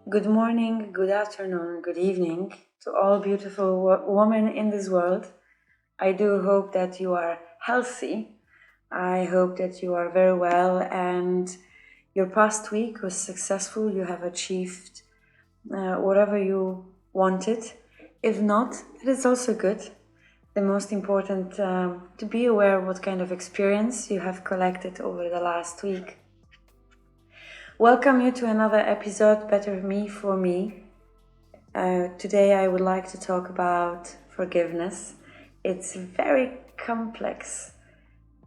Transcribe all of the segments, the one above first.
Good morning, good afternoon, good evening to all beautiful women in this world. I do hope that you are healthy. I hope that you are very well and your past week was successful. You have achieved whatever you wanted. If not, it is also good. The most important to be aware what kind of experience you have collected over the last week. Welcome you to another episode, Better Me for Me. Today I would like to talk about forgiveness. It's a very complex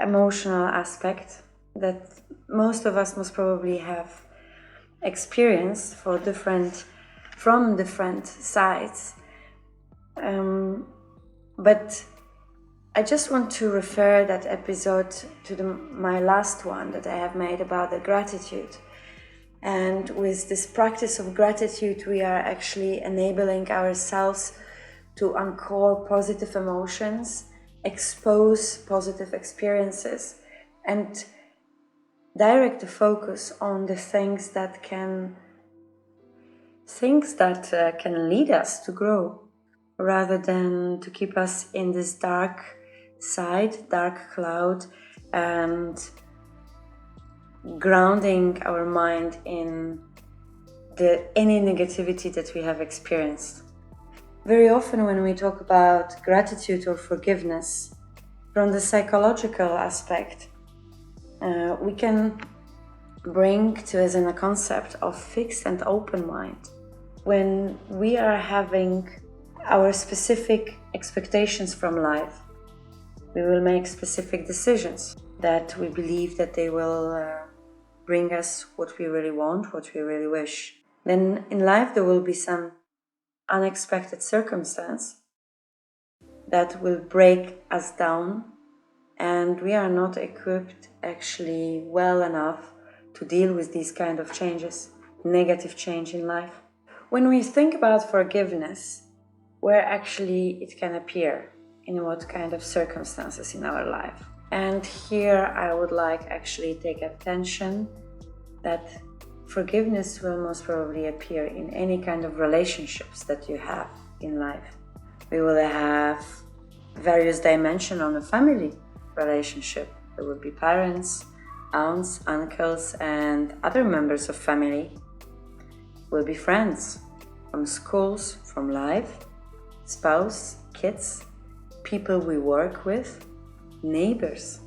emotional aspect that most of us must probably have experienced from different sides. But I just want to refer that episode to my last one that I have made about the gratitude. And with this practice of gratitude, we are actually enabling ourselves to uncover positive emotions, expose positive experiences, and direct the focus on the things that can lead us to grow, rather than to keep us in this dark cloud, and grounding our mind in any negativity that we have experienced. Very often when we talk about gratitude or forgiveness, from the psychological aspect, we can bring to us in a concept of fixed and open mind. When we are having our specific expectations from life, we will make specific decisions that we believe that they will bring us what we really want, what we really wish. Then in life there will be some unexpected circumstance that will break us down, and we are not equipped actually well enough to deal with these kind of changes, negative change in life. When we think about forgiveness, where actually it can appear, in what kind of circumstances in our life. And here I would like actually take attention that forgiveness will most probably appear in any kind of relationships that you have in life. We will have various dimensions on a family relationship. There will be parents, aunts, uncles, and other members of family. Will be friends from schools, from life, spouse, kids, people we work with, neighbors.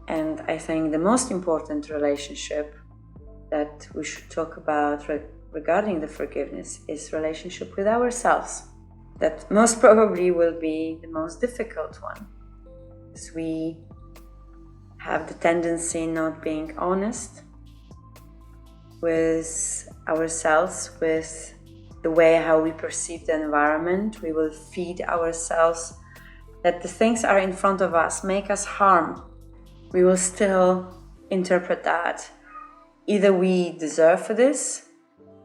And I think the most important relationship that we should talk about regarding the forgiveness is relationship with ourselves. That most probably will be the most difficult one, because we have the tendency not being honest with ourselves, with the way how we perceive the environment. We will feed ourselves that the things are in front of us make us harm. We will still interpret that either we deserve for this,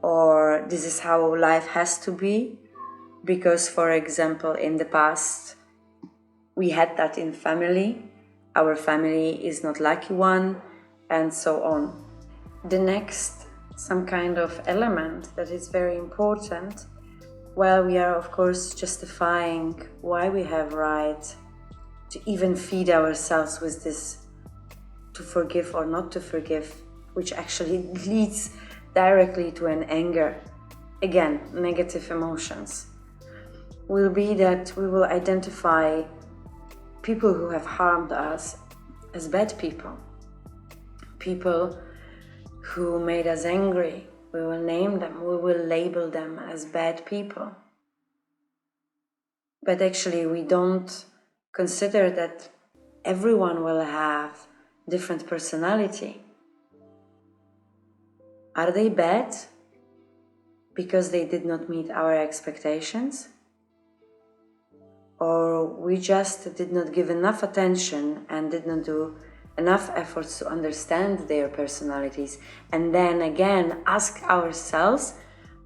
or this is how life has to be, because, for example, in the past we had that in family, our family is not lucky one, and so on. The next, some kind of element that is very important, while we are of course justifying why we have right to even feed ourselves with this to forgive or not to forgive, which actually leads directly to an anger. Again, negative emotions will be that we will identify people who have harmed us as bad people, people who made us angry. We will name them, we will label them as bad people. But actually we don't consider that everyone will have different personality. Are they bad because they did not meet our expectations? Or we just did not give enough attention and did not do enough efforts to understand their personalities, and then again ask ourselves,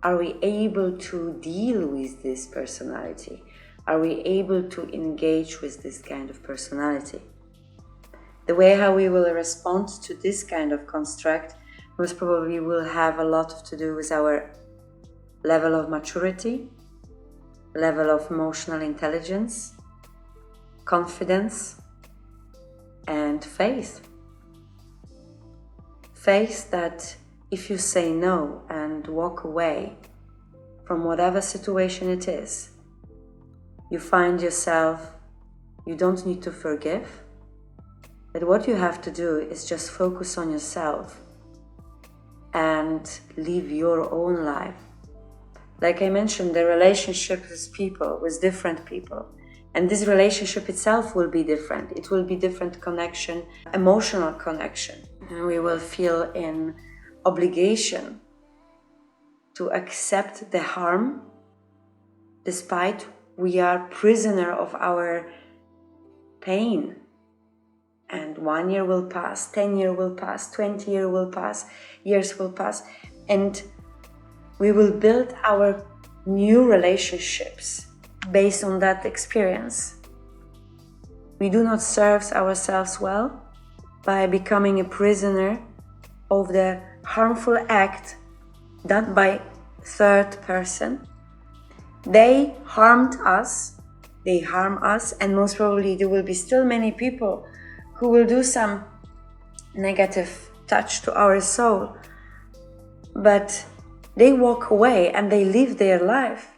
are we able to deal with this personality? Are we able to engage with this kind of personality? The way how we will respond to this kind of construct most probably will have a lot to do with our level of maturity, level of emotional intelligence, confidence, and faith. Faith that if you say no and walk away from whatever situation it is, you find yourself, you don't need to forgive, but what you have to do is just focus on yourself and live your own life. Like I mentioned, the relationship with people, with different people. And this relationship itself will be different. It will be different connection, emotional connection. And we will feel in obligation to accept the harm despite we are prisoner of our pain. And 1 year will pass, 10 years will pass, 20 years will pass, years will pass. And we will build our new relationships based on that experience. We do not serve ourselves well by becoming a prisoner of the harmful act done by third person. They harmed us, they harm us, and most probably there will be still many people who will do some negative touch to our soul. But they walk away and they live their life.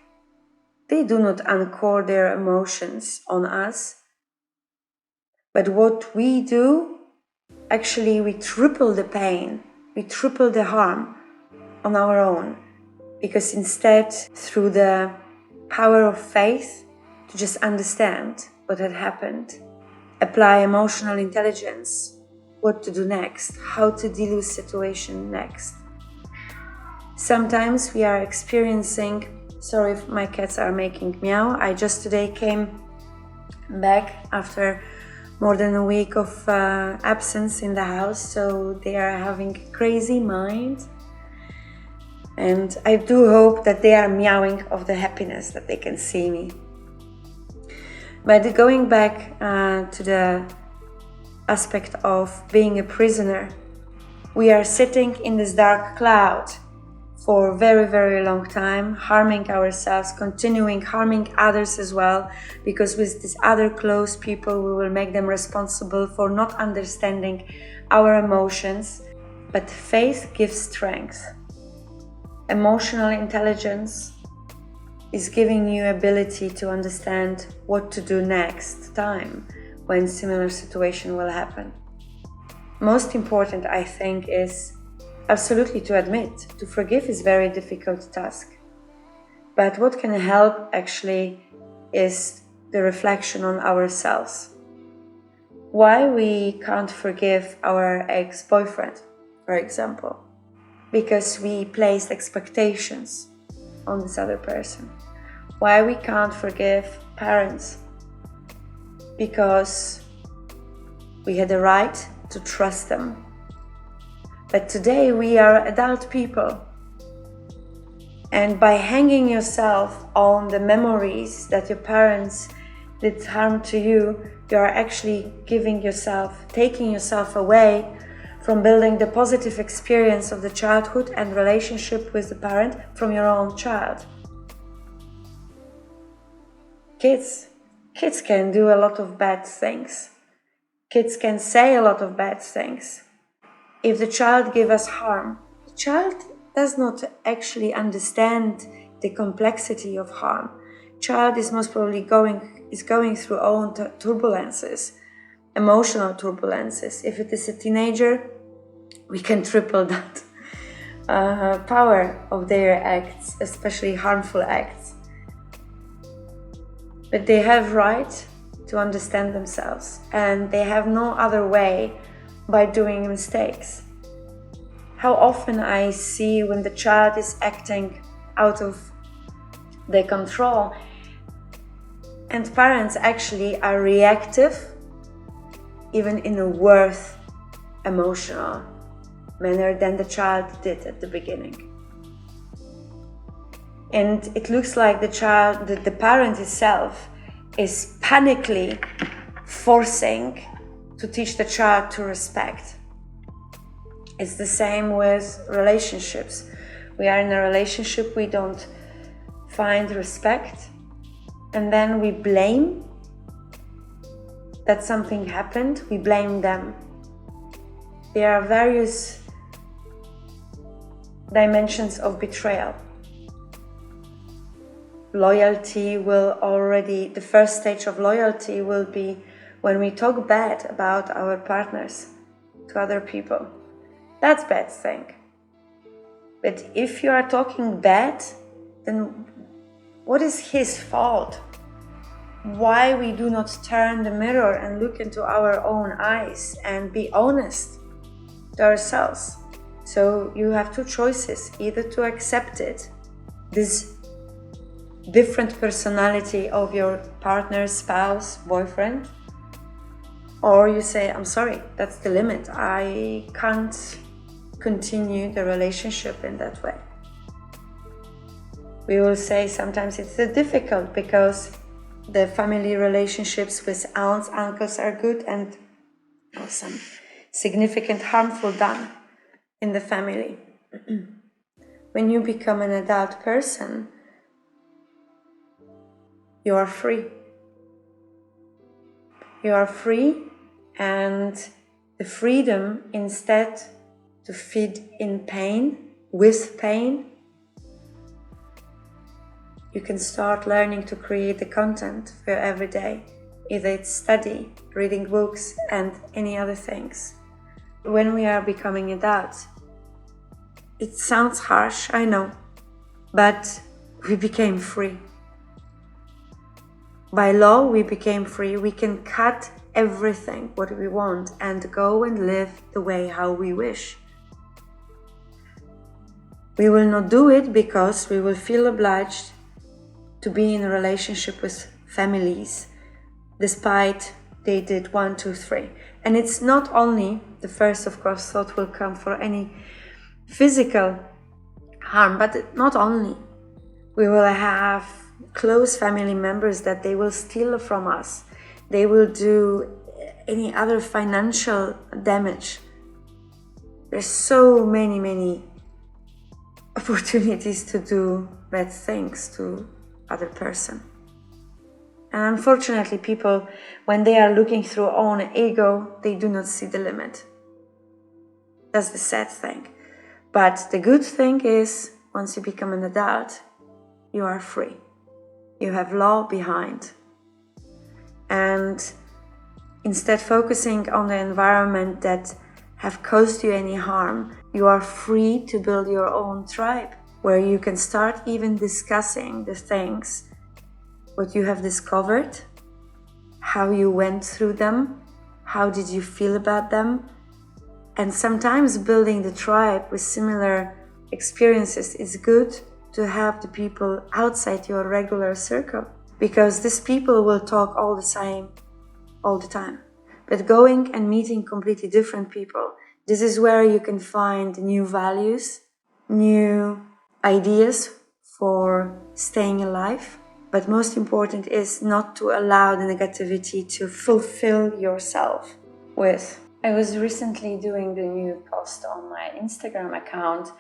They do not anchor their emotions on us. But what we do, actually we triple the pain, we triple the harm on our own. Because instead, through the power of faith, to just understand what had happened, apply emotional intelligence, what to do next, how to deal with situation next. Sometimes we are experiencing, sorry if my cats are making meow, I just today came back after more than a week of absence in the house, so they are having a crazy mind. And I do hope that they are meowing of the happiness that they can see me. But going back to the aspect of being a prisoner, we are sitting in this dark cloud for a very, very long time, harming ourselves, continuing harming others as well, because with these other close people, we will make them responsible for not understanding our emotions. But faith gives strength. Emotional intelligence is giving you ability to understand what to do next time when similar situation will happen. Most important, I think, is absolutely to admit, to forgive is very difficult task. But what can help actually is the reflection on ourselves. Why we can't forgive our ex-boyfriend, for example? Because we placed expectations on this other person. Why we can't forgive parents? Because we had the right to trust them. But today we are adult people. And by hanging yourself on the memories that your parents did harm to you, you are actually taking yourself away from building the positive experience of the childhood and relationship with the parent from your own child. Kids can do a lot of bad things. Kids can say a lot of bad things. If the child gives us harm, the child does not actually understand the complexity of harm. Child is most probably going through own turbulences, emotional turbulences. If it is a teenager, we can triple that power of their acts, especially harmful acts. But they have right to understand themselves, and they have no other way by doing mistakes. How often I see when the child is acting out of their control, and parents actually are reactive, even in a worse emotional manner than the child did at the beginning. And it looks like the parent itself is panically forcing to teach the child to respect. It's the same with relationships. We are in a relationship, we don't find respect, and then we blame that something happened, we blame them. There are various dimensions of betrayal. Loyalty the first stage of loyalty will be when we talk bad about our partners to other people. That's a bad thing. But if you are talking bad, then what is his fault? Why we do not turn the mirror and look into our own eyes and be honest to ourselves? So you have two choices, either to accept it, this different personality of your partner, spouse, boyfriend, or you say, I'm sorry, that's the limit. I can't continue the relationship in that way. We will say sometimes it's difficult because the family relationships with aunts, uncles are good and some significant harmful done in the family. When you become an adult person, you are free. You are free, and the freedom, instead to feed in pain, with pain, you can start learning to create the content for your everyday. Either it's study, reading books, and any other things. When we are becoming adults, it sounds harsh, I know, but we became free. By law, we became free. We can cut everything what we want and go and live the way how we wish. We will not do it because we will feel obliged to be in a relationship with families, despite they did 1, 2, 3. And it's not only, the first of course thought will come for any physical harm, but not only. We will have close family members that they will steal from us. They will do any other financial damage. There's so many opportunities to do bad things to other person. And unfortunately, people, when they are looking through own ego, they do not see the limit. That's the sad thing. But the good thing is, once you become an adult, you are free. You have law behind. And instead focusing on the environment that have caused you any harm, you are free to build your own tribe, where you can start even discussing the things, what you have discovered, how you went through them, how did you feel about them. And sometimes building the tribe with similar experiences is good to have the people outside your regular circle, because these people will talk all the same, all the time. But going and meeting completely different people, this is where you can find new values, new ideas for staying alive. But most important is not to allow the negativity to fulfill yourself with. I was recently doing the new post on my Instagram account,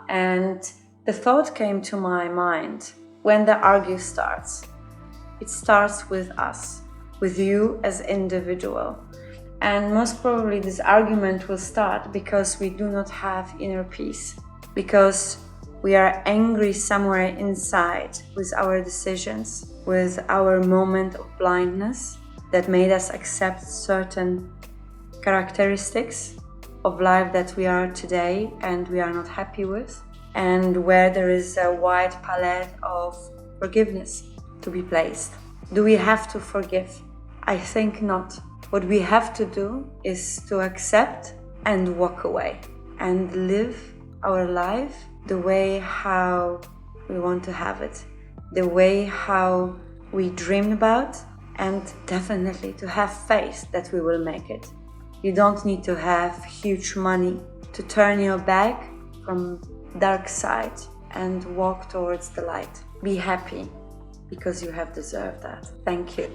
and the thought came to my mind: when the argue starts, it starts with us, with you as individual. And most probably this argument will start because we do not have inner peace, because we are angry somewhere inside with our decisions, with our moment of blindness that made us accept certain characteristics of life that we are today and we are not happy with, and where there is a wide palette of forgiveness to be placed. Do we have to forgive? I think not. What we have to do is to accept and walk away and live our life the way how we want to have it, the way how we dream about, and definitely to have faith that we will make it. You don't need to have huge money to turn your back from dark side and walk towards the light. Be happy. because you have deserved that. Thank you.